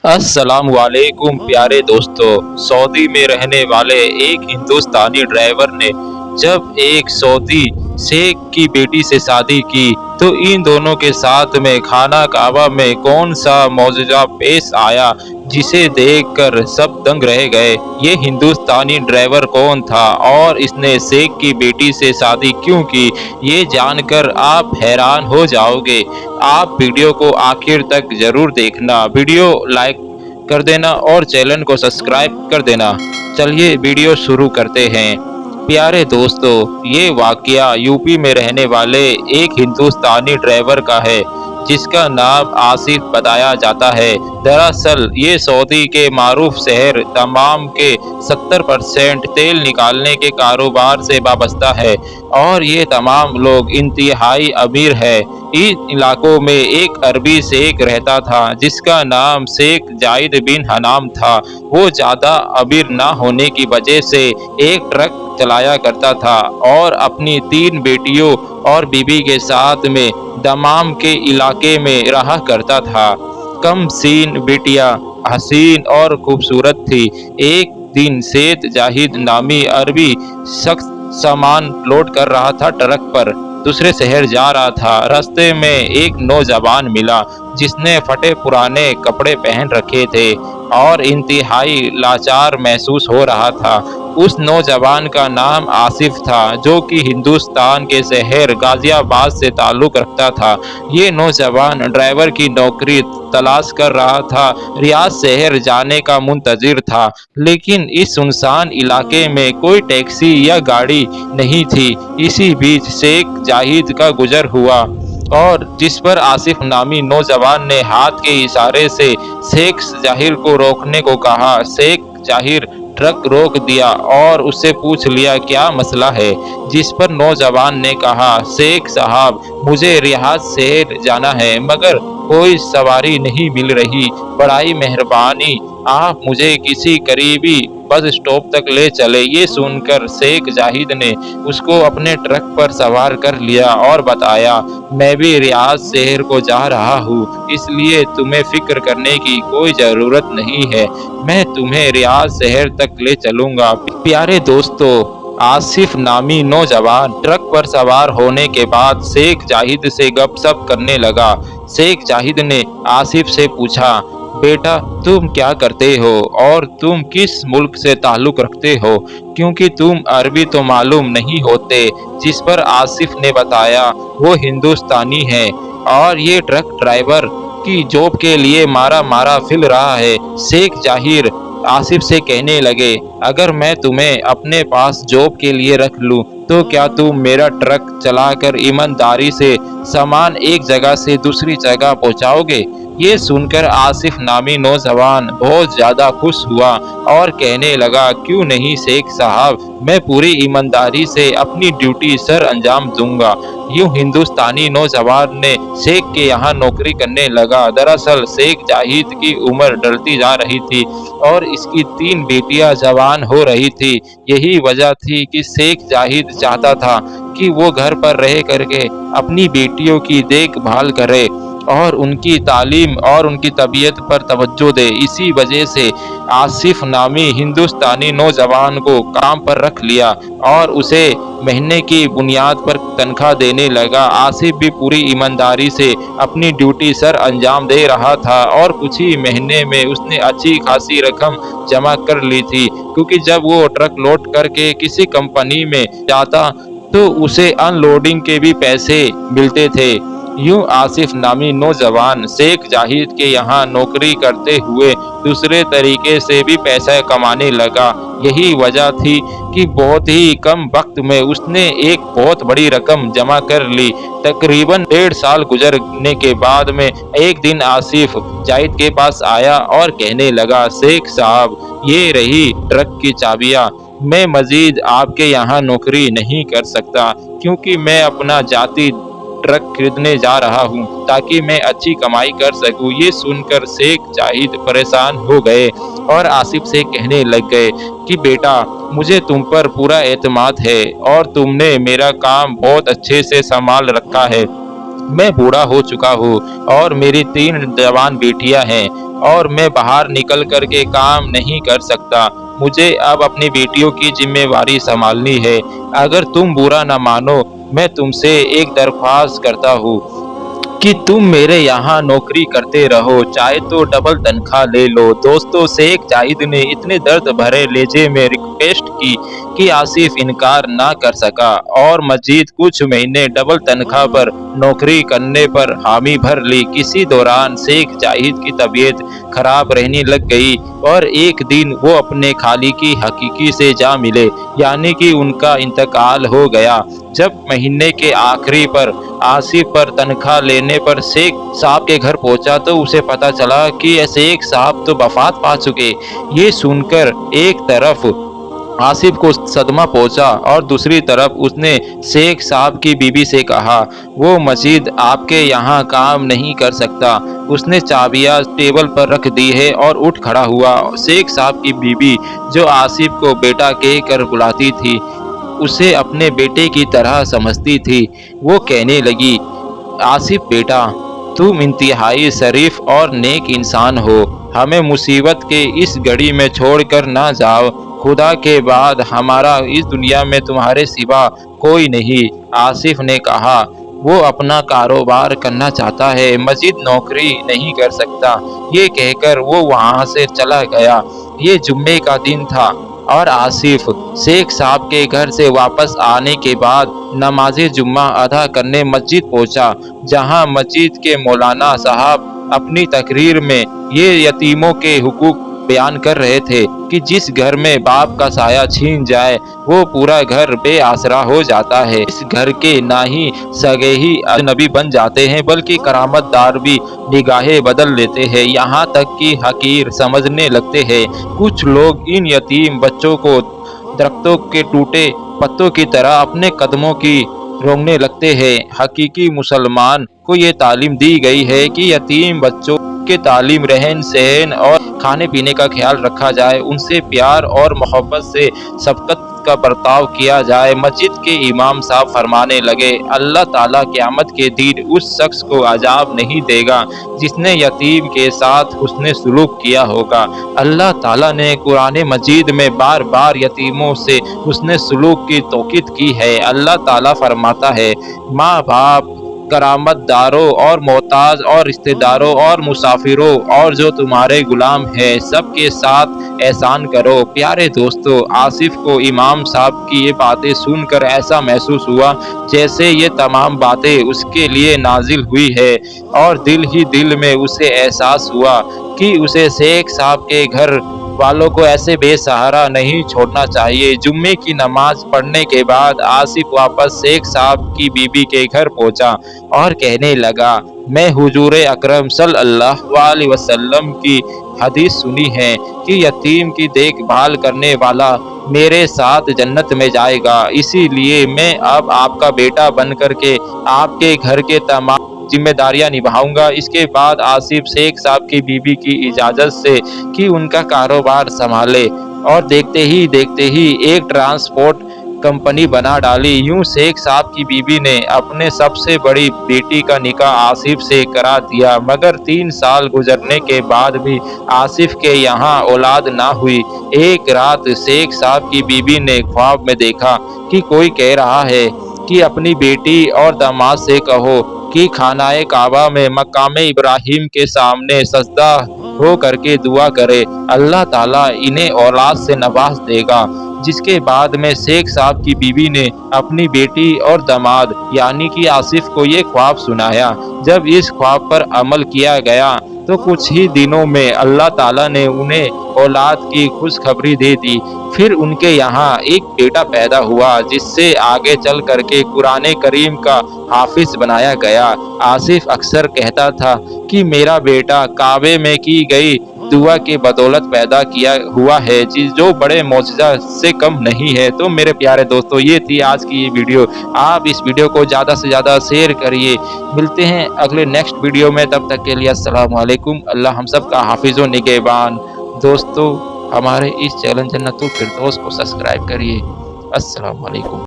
अस्सलाम वालेकुम प्यारे दोस्तों। सऊदी में रहने वाले एक हिंदुस्तानी ड्राइवर ने जब एक सऊदी शेख की बेटी से शादी की तो इन दोनों के साथ में खाना काबा में कौन सा मौजूदा पेश आया जिसे देखकर सब दंग रह गए। ये हिंदुस्तानी ड्राइवर कौन था और इसने शेख की बेटी से शादी क्यों की, ये जानकर आप हैरान हो जाओगे। आप वीडियो को आखिर तक जरूर देखना, वीडियो लाइक कर देना और चैनल को सब्सक्राइब कर देना। चलिए वीडियो शुरू करते हैं। प्यारे दोस्तों, ये वाकया यूपी में रहने वाले एक हिंदुस्तानी ड्राइवर का है जिसका नाम आसिफ बताया जाता है। दरअसल ये सऊदी के मारूफ शहर दमाम के 70% तेल निकालने के कारोबार से वाबस्ता है और ये तमाम लोग इंतहाई अमीर है। इन इलाकों में एक अरबी शेख रहता था जिसका नाम शेख जाहिद बिन हनाम था। वो ज़्यादा अमीर ना होने की वजह से एक ट्रक चलाया करता था और अपनी 3 बेटियों और बीबी के साथ में दमाम के इलाके में रहा करता था। कम सीन बेटियां हसीन और खूबसूरत थी। एक दिन शेख जाहिद नामी अरबी शख्स सामान लोड कर रहा था ट्रक पर, दूसरे शहर जा रहा था। रास्ते में एक नौजवान मिला जिसने फटे पुराने कपड़े पहन रखे थे और इंतहाई लाचार महसूस हो रहा था। उस नौजवान का नाम आसिफ था जो कि हिंदुस्तान के शहर गाजियाबाद से ताल्लुक़ रखता था। ये नौजवान ड्राइवर की नौकरी तलाश कर रहा था, रियाद शहर जाने का मुंतज़िर था, लेकिन इस सुनसान इलाके में कोई टैक्सी या गाड़ी नहीं थी। इसी बीच शेख जाहिद का गुजर हुआ और जिस पर आसिफ नामी नौजवान ने हाथ के इशारे से शेख जाहिर को रोकने को कहा। शेख जाहिर ट्रक रोक दिया और उससे पूछ लिया क्या मसला है, जिस पर नौजवान ने कहा शेख साहब मुझे रियाद शहर जाना है मगर कोई सवारी नहीं मिल रही, बड़ी मेहरबानी आप मुझे किसी करीबी बस स्टॉप तक ले चले। ये सुनकर शेख जाहिद ने उसको अपने ट्रक पर सवार कर लिया और बताया मैं भी रियाद शहर को जा रहा हूँ, इसलिए तुम्हें फिक्र करने की कोई ज़रूरत नहीं है, मैं तुम्हें रियाद शहर तक ले चलूँगा। प्यारे दोस्तों, आसिफ नामी नौजवान ट्रक पर सवार होने के बाद शेख जाहिद से गपशप करने लगा। शेख जाहिद ने आसिफ से पूछा बेटा तुम क्या करते हो और तुम किस मुल्क से ताल्लुक़ रखते हो, क्योंकि तुम अरबी तो मालूम नहीं होते। जिस पर आसिफ ने बताया वो हिंदुस्तानी है और ये ट्रक ड्राइवर की जॉब के लिए मारा मारा फिर रहा है। शेख जाहिर आसिफ से कहने लगे अगर मैं तुम्हें अपने पास जॉब के लिए रख लूं तो क्या तुम मेरा ट्रक चलाकर ईमानदारी से सामान एक जगह से दूसरी जगह पहुंचाओगे। ये सुनकर आसिफ नामी नौजवान बहुत ज़्यादा खुश हुआ और कहने लगा क्यों नहीं शेख साहब, मैं पूरी ईमानदारी से अपनी ड्यूटी सर अंजाम दूंगा। यूं हिंदुस्तानी नौजवान ने शेख के यहाँ नौकरी करने लगा। दरअसल शेख जाहिद की उम्र ढलती जा रही थी और इसकी 3 बेटियां जवान हो रही थी। यही वजह थी कि शेख जाहिद चाहता था कि वो घर पर रह करके अपनी बेटियों की देखभाल करे और उनकी तालीम और उनकी तबीयत पर तवज्जो दे। इसी वजह से आसिफ नामी हिंदुस्तानी नौजवान को काम पर रख लिया और उसे महीने की बुनियाद पर तनख्वाह देने लगा। आसिफ भी पूरी ईमानदारी से अपनी ड्यूटी सर अंजाम दे रहा था और कुछ ही महीने में उसने अच्छी खासी रकम जमा कर ली थी, क्योंकि जब वो ट्रक लोड करके किसी कंपनी में जाता तो उसे अनलोडिंग के भी पैसे मिलते थे। यूं आसिफ नामी नौजवान शेख जाहिद के यहाँ नौकरी करते हुए दूसरे तरीके से भी पैसा कमाने लगा। यही वजह थी कि बहुत ही कम वक्त में उसने एक बहुत बड़ी रकम जमा कर ली। तकरीबन 1.5 साल गुजरने के बाद में एक दिन आसिफ जाहिद के पास आया और कहने लगा शेख साहब ये रही ट्रक की चाबियाँ, मैं मजीद आपके यहाँ नौकरी नहीं कर सकता क्योंकि मैं अपना जाती ट्रक खरीदने जा रहा हूँ ताकि मैं अच्छी कमाई कर सकूँ। ये सुनकर शेख जाहिद परेशान हो गए और आसिफ से कहने लग गए कि बेटा मुझे तुम पर पूरा एतमाद है और तुमने मेरा काम बहुत अच्छे से संभाल रखा है। मैं बूढ़ा हो चुका हूँ और मेरी 3 जवान बेटियां हैं, और मैं बाहर निकल कर के काम नहीं कर सकता। मुझे अब अपनी बेटियों की जिम्मेवारी संभालनी है। अगर तुम बुरा न मानो, मैं तुमसे एक दरख्वास्त करता हूँ कि तुम मेरे यहाँ नौकरी करते रहो, चाहे तो डबल तनख्वाह ले लो। दोस्तों, शेख जाहिद ने इतने दर्द भरे लहजे में रिक्वेस्ट की कि आसिफ इनकार ना कर सका और मजीद कुछ महीने डबल तनख्वाह पर नौकरी करने पर हामी भर ली। किसी दौरान शेख जाहिद की तबीयत खराब रहने लग गई और एक दिन वो अपने खालिकी हकीकी से जा मिले, यानी कि उनका इंतकाल हो गया। जब महीने के आखिरी पर आसिफ पर तनख्वाह लेने पर शेख साहब के घर पहुंचा तो उसे पता चला कि शेख साहब तो वफात पा चुके। ये सुनकर एक तरफ आसिफ को सदमा पहुंचा और दूसरी तरफ उसने शेख साहब की बीबी से कहा, वो मजीद आपके यहाँ काम नहीं कर सकता। उसने चाबियां टेबल पर रख दी है और उठ खड़ा हुआ। शेख साहब की बीबी, जो आसिफ को बेटा कह कर बुलाती थी, उसे अपने बेटे की तरह समझती थी। वो कहने लगी, आसिफ बेटा, तुम इंतहाई शरीफ और नेक इंसान हो। हमें मुसीबत के इस घड़ी में छोड़कर ना जाओ। खुदा के बाद हमारा इस दुनिया में तुम्हारे सिवा कोई नहीं। आसिफ ने कहा, वो अपना कारोबार करना चाहता है, मजीद नौकरी नहीं कर सकता। ये कहकर वो वहाँ से चला गया। ये जुम्मे का दिन था और आसिफ शेख साहब के घर से वापस आने के बाद नमाज जुम्मा अदा करने मस्जिद पहुंचा, जहां मस्जिद के मौलाना साहब अपनी तकरीर में ये यतीमों के हुकूक बयान कर रहे थे कि जिस घर में बाप का साया छीन जाए वो पूरा घर बेआसरा हो जाता है। इस घर के ना ही सगे ही अजनबी बन जाते हैं, बल्कि करामतदार भी निगाहें बदल लेते हैं, यहाँ तक कि हकीर समझने लगते हैं। कुछ लोग इन यतीम बच्चों को दरख्तों के टूटे पत्तों की तरह अपने कदमों की रोकने लगते हैं। हकीकी मुसलमान को ये तालीम दी गई है कि यतीम बच्चों के तालीम, रहन सहन और खाने पीने का ख्याल रखा जाए, उनसे प्यार और मोहब्बत से शफकत का बर्ताव किया जाए। मस्जिद के इमाम साहब फरमाने लगे, अल्लाह ताला क़यामत के दिन उस शख्स को अजाब नहीं देगा जिसने यतीम के साथ हुस्ने सुलूक किया होगा। अल्लाह ताला ने कुरान मजीद में बार बार यतीमों से हुस्ने सुलूक की तौकीद की है। अल्लाह ताला फरमाता है, माँ बाप, करामतदारों और मोहताज और रिश्तेदारों और मुसाफिरों और जो तुम्हारे गुलाम हैं, सबके साथ एहसान करो। प्यारे दोस्तों, आसिफ को इमाम साहब की ये बातें सुनकर ऐसा महसूस हुआ जैसे ये तमाम बातें उसके लिए नाजिल हुई है, और दिल ही दिल में उसे एहसास हुआ कि उसे शेख साहब के घर वालों को ऐसे बेसहारा नहीं छोड़ना चाहिए। जुम्मे की नमाज पढ़ने के बाद आसिफ वापस शेख साहब की बीबी के घर पहुंचा और कहने लगा, मैं हुजूर अकरम सल्लल्लाहु अलैहि वसल्लम की हदीस सुनी है कि यतीम की देखभाल करने वाला मेरे साथ जन्नत में जाएगा। इसीलिए मैं अब आपका बेटा बन कर के आपके घर के तमाम जिम्मेदारियां निभाऊंगा। इसके बाद आसिफ शेख साहब की बीबी की इजाज़त से कि उनका कारोबार संभाले, और देखते ही एक ट्रांसपोर्ट कंपनी बना डाली। यूं शेख साहब की बीबी ने अपने सबसे बड़ी बेटी का निकाह आसिफ से करा दिया, मगर 3 साल गुजरने के बाद भी आसिफ के यहाँ औलाद ना हुई। एक रात शेख साहब की बीबी ने ख्वाब में देखा कि कोई कह रहा है कि अपनी बेटी और दामाद से कहो कि खानाए काबा में मकाम इब्राहिम के सामने सजदा हो करके दुआ करे, अल्लाह ताला इन्हें औलाद से नवाज देगा। जिसके बाद में शेख साहब की बीवी ने अपनी बेटी और दामाद यानी कि आसिफ को ये ख्वाब सुनाया। जब इस ख्वाब पर अमल किया गया तो कुछ ही दिनों में अल्लाह ताला ने उन्हें औलाद की खुशखबरी दे दी। फिर उनके यहाँ एक बेटा पैदा हुआ जिससे आगे चल करके कुरान करीम का हाफिज बनाया गया। आसिफ अक्सर कहता था कि मेरा बेटा काबे में की गई दुआ की बदौलत पैदा किया हुआ है, जो बड़े मौजज़ा से कम नहीं है। तो मेरे प्यारे दोस्तों, ये थी आज की ये वीडियो। आप इस वीडियो को ज़्यादा से ज़्यादा शेयर करिए। मिलते हैं अगले नेक्स्ट वीडियो में, तब तक के लिए अस्सलाम वालेकुम। अल्लाह हम सब का हाफिज़ व निगहबान। दोस्तों, हमारे इस चैनल जन्नतुल फिरदौस को सब्सक्राइब करिए। अस्सलाम वालेकुम।